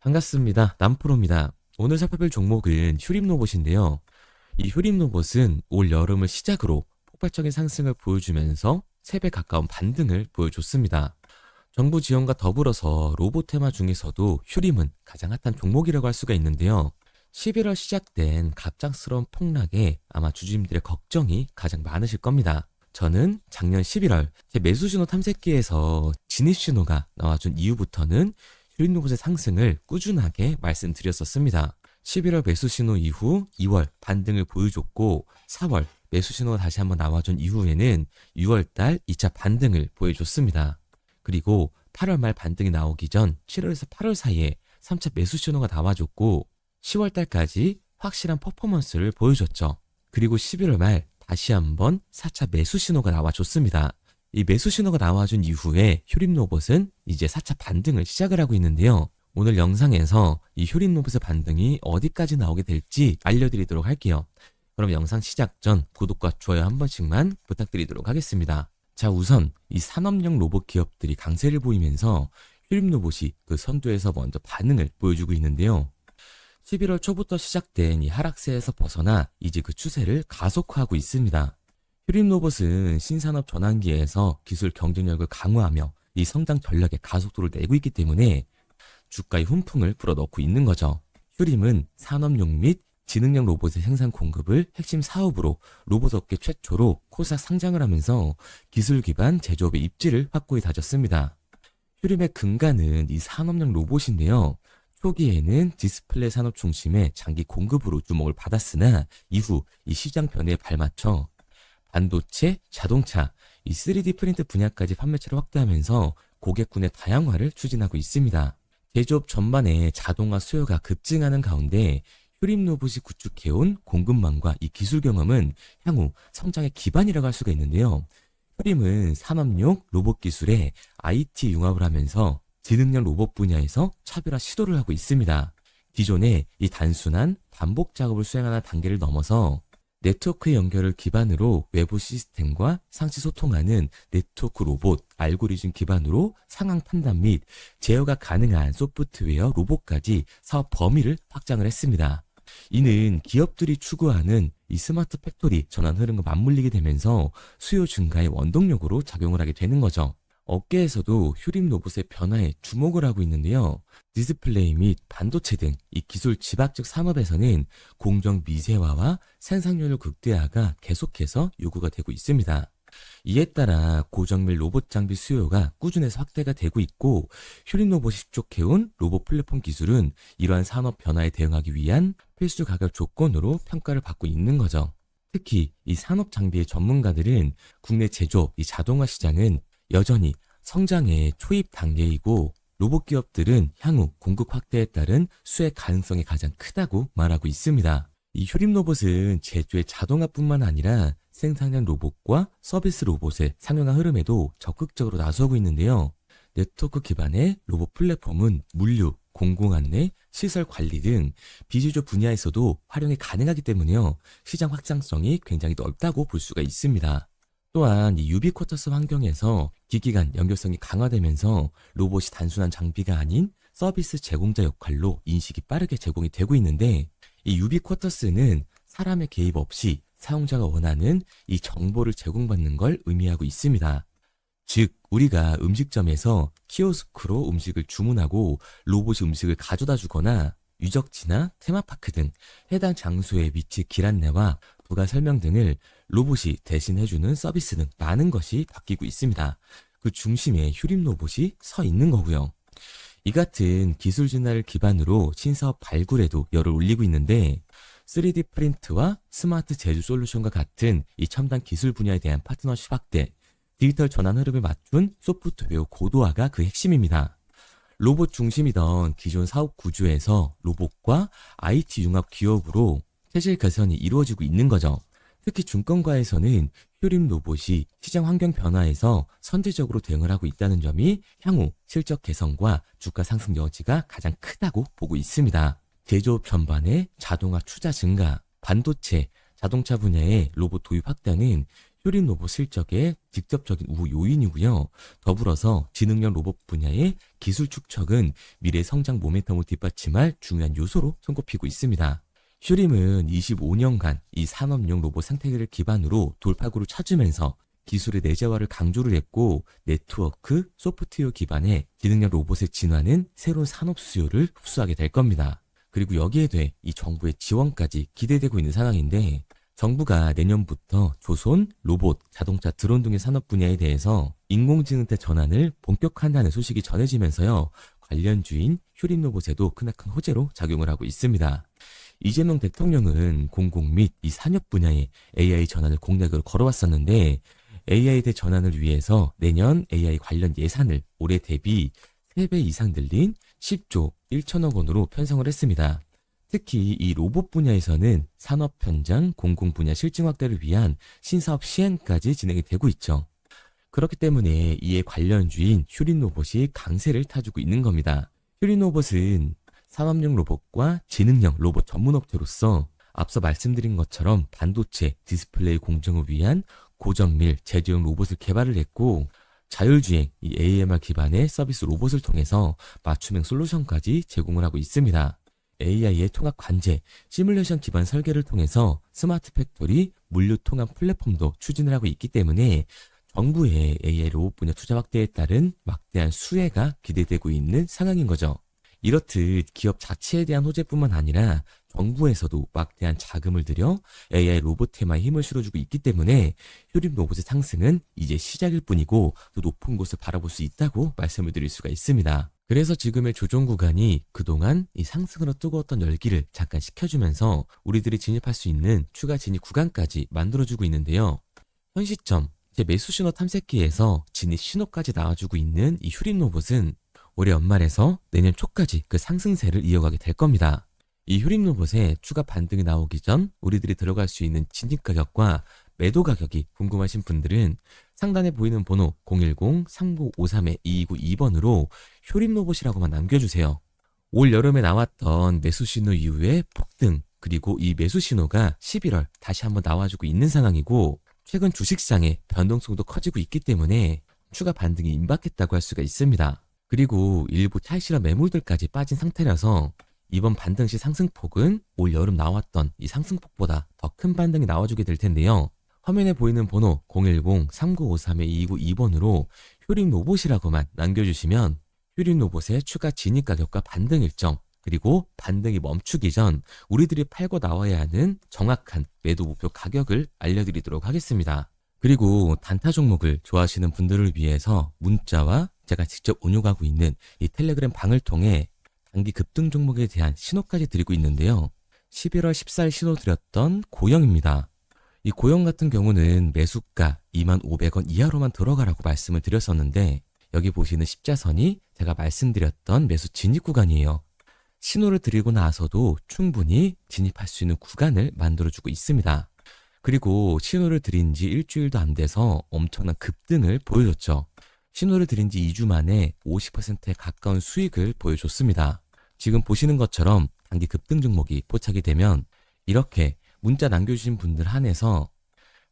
반갑습니다. 남프로입니다. 오늘 살펴볼 종목은 휴림 로봇인데요. 이 휴림 로봇은 올 여름을 시작으로 폭발적인 상승을 보여주면서 3배 가까운 반등을 보여줬습니다. 정부 지원과 더불어서 로봇 테마 중에서도 휴림은 가장 핫한 종목이라고 할 수가 있는데요. 11월 시작된 갑작스러운 폭락에 아마 주주님들의 걱정이 가장 많으실 겁니다. 저는 작년 11월 제 매수 신호 탐색기에서 진입 신호가 나와준 이후부터는 휴림 로봇의 상승을 꾸준하게 말씀드렸었습니다. 11월 매수 신호 이후 2월 반등을 보여줬고 4월 매수 신호가 다시 한번 나와준 이후에는 6월달 2차 반등을 보여줬습니다. 그리고 8월 말 반등이 나오기 전 7월에서 8월 사이에 3차 매수 신호가 나와줬고 10월달까지 확실한 퍼포먼스를 보여줬죠. 그리고 11월 말 다시 한번 4차 매수 신호가 나와줬습니다. 이 매수 신호가 나와준 이후에 휴림 로봇은 이제 4차 반등을 시작을 하고 있는데요. 오늘 영상에서 이 휴림 로봇의 반등이 어디까지 나오게 될지 알려드리도록 할게요. 그럼 영상 시작 전 구독과 좋아요 한 번씩만 부탁드리도록 하겠습니다. 자, 우선 이 산업용 로봇 기업들이 강세를 보이면서 휴림 로봇이 그 선두에서 먼저 반응을 보여주고 있는데요. 11월 초부터 시작된 이 하락세에서 벗어나 이제 그 추세를 가속화하고 있습니다. 휴림 로봇은 신산업 전환기에서 기술 경쟁력을 강화하며 이 성장 전략에 가속도를 내고 있기 때문에 주가의 훈풍을 불어넣고 있는 거죠. 휴림은 산업용 및 지능형 로봇의 생산 공급을 핵심 사업으로 로봇 업계 최초로 코스닥 상장을 하면서 기술 기반 제조업의 입지를 확고히 다졌습니다. 휴림의 근간은 이 산업용 로봇인데요. 초기에는 디스플레이 산업 중심의 장기 공급으로 주목을 받았으나 이후 이 시장 변화에 발맞춰 반도체, 자동차, 이 3D 프린트 분야까지 판매체를 확대하면서 고객군의 다양화를 추진하고 있습니다. 제조업 전반에 자동화 수요가 급증하는 가운데 휴림 로봇이 구축해온 공급망과 이 기술 경험은 향후 성장의 기반이라고 할 수가 있는데요. 휴림은 산업용 로봇 기술에 IT 융합을 하면서 지능형 로봇 분야에서 차별화 시도를 하고 있습니다. 기존의 이 단순한 반복 작업을 수행하는 단계를 넘어서 네트워크의 연결을 기반으로 외부 시스템과 상시 소통하는 네트워크 로봇, 알고리즘 기반으로 상황 판단 및 제어가 가능한 소프트웨어 로봇까지 사업 범위를 확장을 했습니다. 이는 기업들이 추구하는 이 스마트 팩토리 전환 흐름과 맞물리게 되면서 수요 증가의 원동력으로 작용을 하게 되는 거죠. 업계에서도 휴림 로봇의 변화에 주목을 하고 있는데요. 디스플레이 및 반도체 등 이 기술 집약적 산업에서는 공정 미세화와 생산률 극대화가 계속해서 요구가 되고 있습니다. 이에 따라 고정 및 로봇 장비 수요가 꾸준해서 확대가 되고 있고 휴림 로봇이 축적해온 로봇 플랫폼 기술은 이러한 산업 변화에 대응하기 위한 필수 가격 조건으로 평가를 받고 있는 거죠. 특히 이 산업 장비의 전문가들은 국내 제조업 이 자동화 시장은 여전히 성장의 초입 단계이고 로봇 기업들은 향후 공급 확대에 따른 수혜 가능성이 가장 크다고 말하고 있습니다. 이 휴림 로봇은 제조의 자동화뿐만 아니라 생산형 로봇과 서비스 로봇의 상용화 흐름에도 적극적으로 나서고 있는데요. 네트워크 기반의 로봇 플랫폼은 물류, 공공안내, 시설 관리 등 비제조 분야에서도 활용이 가능하기 때문에요. 시장 확장성이 굉장히 넓다고 볼 수가 있습니다. 또한 이 유비쿼터스 환경에서 기기 간 연결성이 강화되면서 로봇이 단순한 장비가 아닌 서비스 제공자 역할로 인식이 빠르게 제공이 되고 있는데 이 유비쿼터스는 사람의 개입 없이 사용자가 원하는 이 정보를 제공받는 걸 의미하고 있습니다. 즉 우리가 음식점에서 키오스크로 음식을 주문하고 로봇이 음식을 가져다 주거나 유적지나 테마파크 등 해당 장소의 위치 길 안내와 부가 설명 등을 로봇이 대신해주는 서비스 등 많은 것이 바뀌고 있습니다. 그 중심에 휴림 로봇이 서 있는 거고요. 이 같은 기술 진화를 기반으로 신사업 발굴에도 열을 올리고 있는데 3D 프린트와 스마트 제조 솔루션과 같은 이 첨단 기술 분야에 대한 파트너십 확대, 디지털 전환 흐름에 맞춘 소프트웨어 고도화가 그 핵심입니다. 로봇 중심이던 기존 사업 구조에서 로봇과 IT 융합 기업으로 체질 개선이 이루어지고 있는 거죠. 특히 증권가에서는 휴림 로봇이 시장 환경 변화에서 선제적으로 대응을 하고 있다는 점이 향후 실적 개선과 주가 상승 여지가 가장 크다고 보고 있습니다. 제조업 전반의 자동화 투자 증가, 반도체, 자동차 분야의 로봇 도입 확대는 효림 로봇 실적의 직접적인 우호 요인이고요. 더불어서 지능형 로봇 분야의 기술 축적은 미래 성장 모멘텀을 뒷받침할 중요한 요소로 손꼽히고 있습니다. 효림은 25년간 이 산업용 로봇 생태계를 기반으로 돌파구를 찾으면서 기술의 내재화를 강조를 했고 네트워크, 소프트웨어 기반의 지능형 로봇의 진화는 새로운 산업 수요를 흡수하게 될 겁니다. 그리고 여기에 대해 이 정부의 지원까지 기대되고 있는 상황인데 정부가 내년부터 조선, 로봇, 자동차, 드론 등의 산업 분야에 대해서 인공지능대 전환을 본격화한다는 소식이 전해지면서요. 관련주인 효림 로봇에도 크나큰 호재로 작용을 하고 있습니다. 이재명 대통령은 공공 및 이 산업 분야에 AI 전환을 공약으로 걸어왔었는데 AI 대 전환을 위해서 내년 AI 관련 예산을 올해 대비 3배 이상 늘린 10조 1천억 원으로 편성을 했습니다. 특히 이 로봇 분야에서는 산업 현장, 공공 분야 실증 확대를 위한 신사업 시행까지 진행이 되고 있죠. 그렇기 때문에 이에 관련주인 효림 로봇이 강세를 타주고 있는 겁니다. 효림 로봇은 산업용 로봇과 지능형 로봇 전문 업체로서 앞서 말씀드린 것처럼 반도체, 디스플레이 공정을 위한 고정밀, 제조용 로봇을 개발을 했고 자율주행, 이 AMR 기반의 서비스 로봇을 통해서 맞춤형 솔루션까지 제공을 하고 있습니다. AI의 통합 관제, 시뮬레이션 기반 설계를 통해서 스마트 팩토리, 물류 통합 플랫폼도 추진을 하고 있기 때문에 정부의 AI 로봇 분야 투자 확대에 따른 막대한 수혜가 기대되고 있는 상황인 거죠. 이렇듯 기업 자체에 대한 호재뿐만 아니라 정부에서도 막대한 자금을 들여 AI 로봇 테마에 힘을 실어주고 있기 때문에 효림 로봇의 상승은 이제 시작일 뿐이고 더 높은 곳을 바라볼 수 있다고 말씀을 드릴 수가 있습니다. 그래서 지금의 조정 구간이 그동안 이 상승으로 뜨거웠던 열기를 잠깐 식혀주면서 우리들이 진입할 수 있는 추가 진입 구간까지 만들어주고 있는데요. 현 시점 제 매수 신호 탐색기에서 진입 신호까지 나와주고 있는 이 효림 로봇은 올해 연말에서 내년 초까지 그 상승세를 이어가게 될 겁니다. 이 효림 로봇의 추가 반등이 나오기 전 우리들이 들어갈 수 있는 진입 가격과 매도 가격이 궁금하신 분들은 상단에 보이는 번호 010-3953-2292번으로 효림 로봇이라고만 남겨주세요. 올 여름에 나왔던 매수 신호 이후에 폭등, 그리고 이 매수 신호가 11월 다시 한번 나와주고 있는 상황이고 최근 주식시장의 변동성도 커지고 있기 때문에 추가 반등이 임박했다고 할 수가 있습니다. 그리고 일부 차익실현 매물들까지 빠진 상태라서 이번 반등 시 상승폭은 올 여름 나왔던 이 상승폭보다 더 큰 반등이 나와주게 될 텐데요. 화면에 보이는 번호 010-3953-2292번으로 효림 로봇이라고만 남겨주시면 효림 로봇의 추가 진입 가격과 반등 일정, 그리고 반등이 멈추기 전 우리들이 팔고 나와야 하는 정확한 매도 목표 가격을 알려드리도록 하겠습니다. 그리고 단타 종목을 좋아하시는 분들을 위해서 문자와 제가 직접 운용하고 있는 이 텔레그램 방을 통해 단기 급등 종목에 대한 신호까지 드리고 있는데요. 11월 14일 신호 드렸던 고영입니다. 이 고영 같은 경우는 매수가 25,000원 이하로만 들어가라고 말씀을 드렸었는데 여기 보시는 십자선이 제가 말씀드렸던 매수 진입 구간이에요. 신호를 드리고 나서도 충분히 진입할 수 있는 구간을 만들어주고 있습니다. 그리고 신호를 드린 지 일주일도 안 돼서 엄청난 급등을 보여줬죠. 신호를 드린 지 2주 만에 50%에 가까운 수익을 보여줬습니다. 지금 보시는 것처럼 단기 급등 종목이 포착이 되면 이렇게 문자 남겨주신 분들 한해서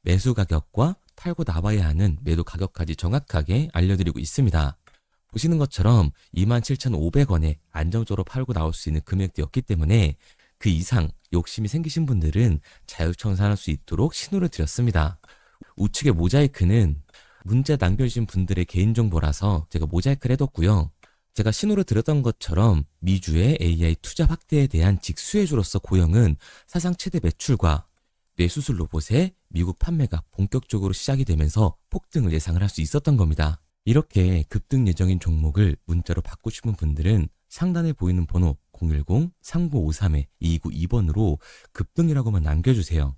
매수 가격과 팔고 나와야 하는 매도 가격까지 정확하게 알려드리고 있습니다. 보시는 것처럼 27,500원에 안정적으로 팔고 나올 수 있는 금액대였기 때문에 그 이상 욕심이 생기신 분들은 자율청산할 수 있도록 신호를 드렸습니다. 우측의 모자이크는 문자 남겨주신 분들의 개인정보라서 제가 모자이크를 해뒀고요. 제가 신호를 드렸던 것처럼 미주의 AI 투자 확대에 대한 직수혜주로서 고영은 사상 최대 매출과 뇌수술 로봇의 미국 판매가 본격적으로 시작이 되면서 폭등을 예상을 할 수 있었던 겁니다. 이렇게 급등 예정인 종목을 문자로 받고 싶은 분들은 상단에 보이는 번호 010-3953-2292번으로 급등이라고만 남겨주세요.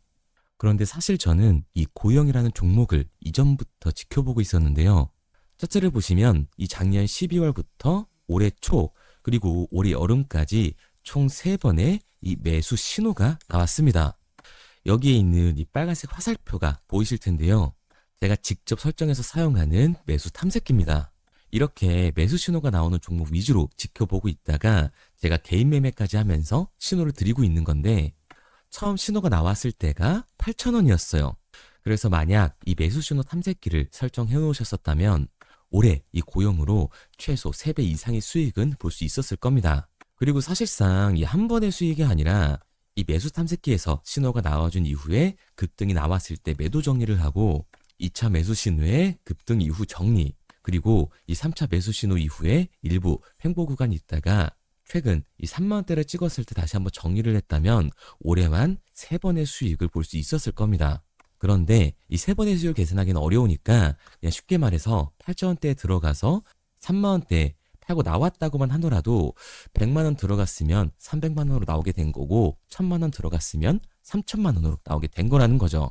그런데 사실 저는 이 고영이라는 종목을 이전부터 지켜보고 있었는데요. 차트를 보시면 이 작년 12월부터 올해 초 그리고 올해 여름까지 총 3번의 이 매수 신호가 나왔습니다. 여기에 있는 이 빨간색 화살표가 보이실 텐데요. 제가 직접 설정해서 사용하는 매수 탐색기입니다. 이렇게 매수 신호가 나오는 종목 위주로 지켜보고 있다가 제가 개인 매매까지 하면서 신호를 드리고 있는 건데 처음 신호가 나왔을 때가 8,000원이었어요. 그래서 만약 이 매수 신호 탐색기를 설정해 놓으셨었다면 올해 이 고용으로 최소 3배 이상의 수익은 볼 수 있었을 겁니다. 그리고 사실상 이 한 번의 수익이 아니라 이 매수 탐색기에서 신호가 나와준 이후에 급등이 나왔을 때 매도 정리를 하고 2차 매수 신호의 급등 이후 정리, 그리고 이 3차 매수 신호 이후에 일부 횡보 구간이 있다가 최근 이 3만 원대를 찍었을 때 다시 한번 정리를 했다면 올해만 3번의 수익을 볼 수 있었을 겁니다. 그런데 이 3번의 수익을 계산하기는 어려우니까 그냥 쉽게 말해서 8천 원대에 들어가서 3만 원대 팔고 나왔다고만 하더라도 100만 원 들어갔으면 300만 원으로 나오게 된 거고 1000만 원 들어갔으면 3천만 원으로 나오게 된 거라는 거죠.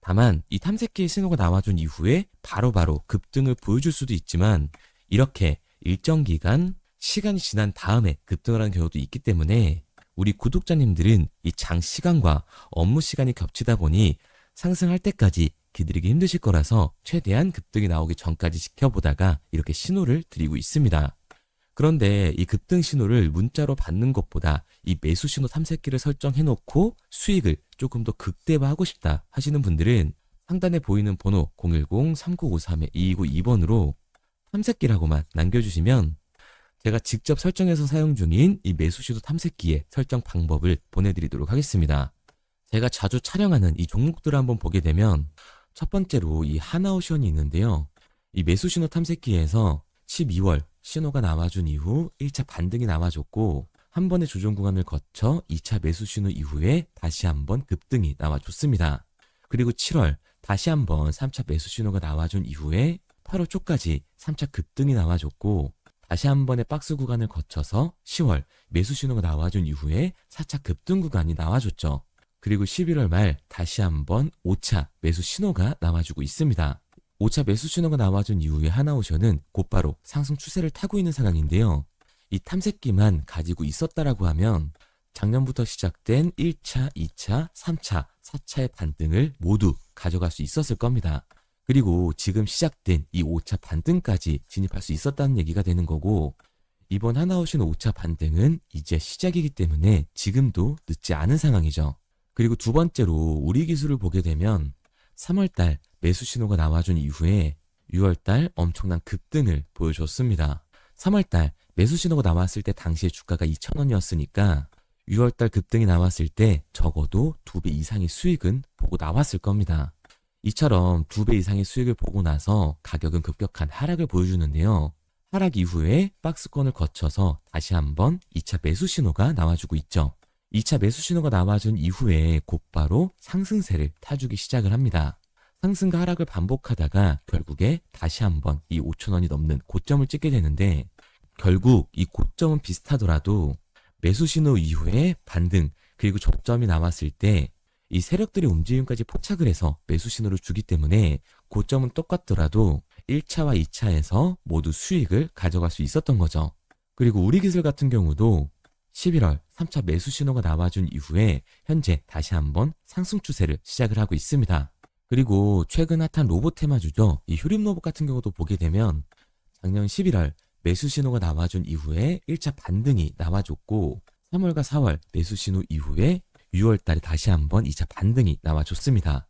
다만 이 탐색기의 신호가 나와준 이후에 바로바로 급등을 보여줄 수도 있지만 이렇게 일정 기간 시간이 지난 다음에 급등을 하는 경우도 있기 때문에 우리 구독자님들은 이 장시간과 업무 시간이 겹치다 보니 상승할 때까지 기다리기 힘드실 거라서 최대한 급등이 나오기 전까지 지켜보다가 이렇게 신호를 드리고 있습니다. 그런데 이 급등 신호를 문자로 받는 것보다 이 매수 신호 탐색기를 설정해 놓고 수익을 조금 더 극대화하고 싶다 하시는 분들은 상단에 보이는 번호 010-3953-2292번으로 탐색기라고만 남겨주시면 제가 직접 설정해서 사용 중인 이 매수 신호 탐색기의 설정 방법을 보내드리도록 하겠습니다. 제가 자주 촬영하는 이 종목들을 한번 보게 되면 첫 번째로 이 하나오션이 있는데요. 이 매수 신호 탐색기에서 12월 신호가 나와준 이후 1차 반등이 나와줬고 한 번의 조정 구간을 거쳐 2차 매수 신호 이후에 다시 한번 급등이 나와줬습니다. 그리고 7월 다시 한번 3차 매수 신호가 나와준 이후에 8월 초까지 3차 급등이 나와줬고 다시 한 번의 박스 구간을 거쳐서 10월 매수 신호가 나와준 이후에 4차 급등 구간이 나와줬죠. 그리고 11월 말 다시 한번 5차 매수 신호가 나와주고 있습니다. 5차 매수 신호가 나와준 이후에 하나오션은 곧바로 상승 추세를 타고 있는 상황인데요. 이 탐색기만 가지고 있었다라고 하면 작년부터 시작된 1차, 2차, 3차, 4차의 반등을 모두 가져갈 수 있었을 겁니다. 그리고 지금 시작된 이 5차 반등까지 진입할 수 있었다는 얘기가 되는 거고 이번 하나오션 5차 반등은 이제 시작이기 때문에 지금도 늦지 않은 상황이죠. 그리고 두 번째로 우리 기술을 보게 되면 3월달 매수 신호가 나와준 이후에 6월달 엄청난 급등을 보여줬습니다. 3월달 매수 신호가 나왔을 때 당시에 주가가 2,000원이었으니까 6월달 급등이 나왔을 때 적어도 2배 이상의 수익은 보고 나왔을 겁니다. 이처럼 2배 이상의 수익을 보고 나서 가격은 급격한 하락을 보여주는데요. 하락 이후에 박스권을 거쳐서 다시 한번 2차 매수 신호가 나와주고 있죠. 2차 매수 신호가 나와준 이후에 곧바로 상승세를 타주기 시작을 합니다. 상승과 하락을 반복하다가 결국에 다시 한번 이 5,000원이 넘는 고점을 찍게 되는데 결국 이 고점은 비슷하더라도 매수 신호 이후에 반등 그리고 저점이 나왔을 때 이 세력들의 움직임까지 포착을 해서 매수 신호를 주기 때문에 고점은 똑같더라도 1차와 2차에서 모두 수익을 가져갈 수 있었던 거죠. 그리고 우리 기술 같은 경우도 11월 3차 매수 신호가 나와준 이후에 현재 다시 한번 상승 추세를 시작을 하고 있습니다. 그리고 최근 핫한 로봇 테마주죠. 이 휴림 로봇 같은 경우도 보게 되면 작년 11월 매수 신호가 나와준 이후에 1차 반등이 나와줬고 3월과 4월 매수 신호 이후에 6월 달에 다시 한번 2차 반등이 나와줬습니다.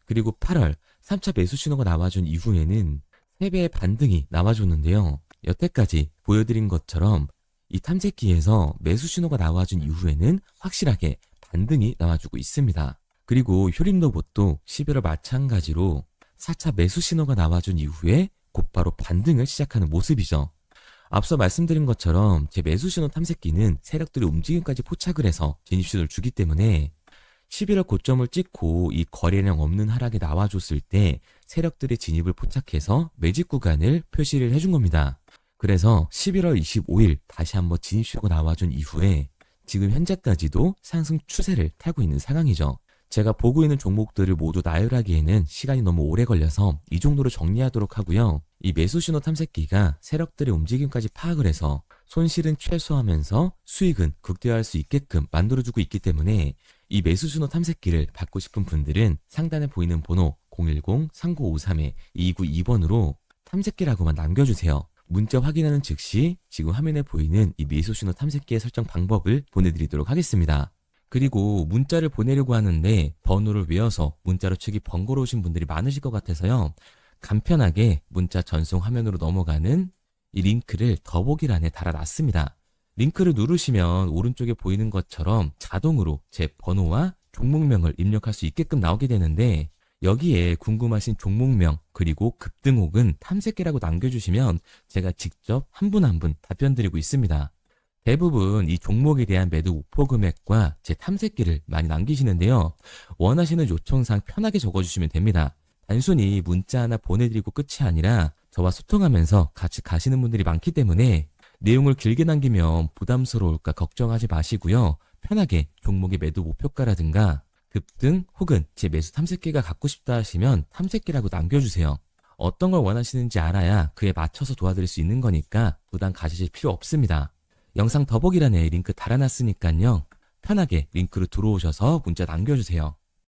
그리고 8월 3차 매수 신호가 나와준 이후에는 3배의 반등이 나와줬는데요. 여태까지 보여드린 것처럼 이 탐색기에서 매수 신호가 나와준 이후에는 확실하게 반등이 나와주고 있습니다. 그리고 휴림 로봇도 11월 마찬가지로 4차 매수 신호가 나와준 이후에 곧바로 반등을 시작하는 모습이죠. 앞서 말씀드린 것처럼 제 매수 신호 탐색기는 세력들의 움직임까지 포착을 해서 진입 신호를 주기 때문에 11월 고점을 찍고 이 거래량 없는 하락이 나와줬을 때 세력들의 진입을 포착해서 매집 구간을 표시를 해준 겁니다. 그래서 11월 25일 다시 한번 진입 신호가 나와준 이후에 지금 현재까지도 상승 추세를 타고 있는 상황이죠. 제가 보고 있는 종목들을 모두 나열하기에는 시간이 너무 오래 걸려서 이 정도로 정리하도록 하고요. 이 매수 신호 탐색기가 세력들의 움직임까지 파악을 해서 손실은 최소화하면서 수익은 극대화할 수 있게끔 만들어주고 있기 때문에 이 매수 신호 탐색기를 받고 싶은 분들은 상단에 보이는 번호 010-3953-2292번으로 탐색기라고만 남겨주세요. 문자 확인하는 즉시 지금 화면에 보이는 이 매수 신호 탐색기의 설정 방법을 보내드리도록 하겠습니다. 그리고 문자를 보내려고 하는데 번호를 외워서 문자로 치기 번거로우신 분들이 많으실 것 같아서요. 간편하게 문자 전송 화면으로 넘어가는 이 링크를 더보기란에 달아놨습니다. 링크를 누르시면 오른쪽에 보이는 것처럼 자동으로 제 번호와 종목명을 입력할 수 있게끔 나오게 되는데, 여기에 궁금하신 종목명 그리고 급등 혹은 탐색기라고 남겨주시면 제가 직접 한 분 한 분 답변 드리고 있습니다. 대부분 이 종목에 대한 매도 목표 금액과 제 탐색기를 많이 남기시는데요. 원하시는 요청사항 편하게 적어주시면 됩니다. 단순히 문자 하나 보내드리고 끝이 아니라 저와 소통하면서 같이 가시는 분들이 많기 때문에 내용을 길게 남기면 부담스러울까 걱정하지 마시고요. 편하게 종목의 매도 목표가라든가 급등 혹은 제 매수 탐색기가 갖고 싶다 하시면 탐색기라고 남겨주세요. 어떤 걸 원하시는지 알아야 그에 맞춰서 도와드릴 수 있는 거니까 부담 가지실 필요 없습니다. 영상 더보기란에 링크 달아놨으니까요. 편하게 링크로 들어오셔서 문자 남겨주세요.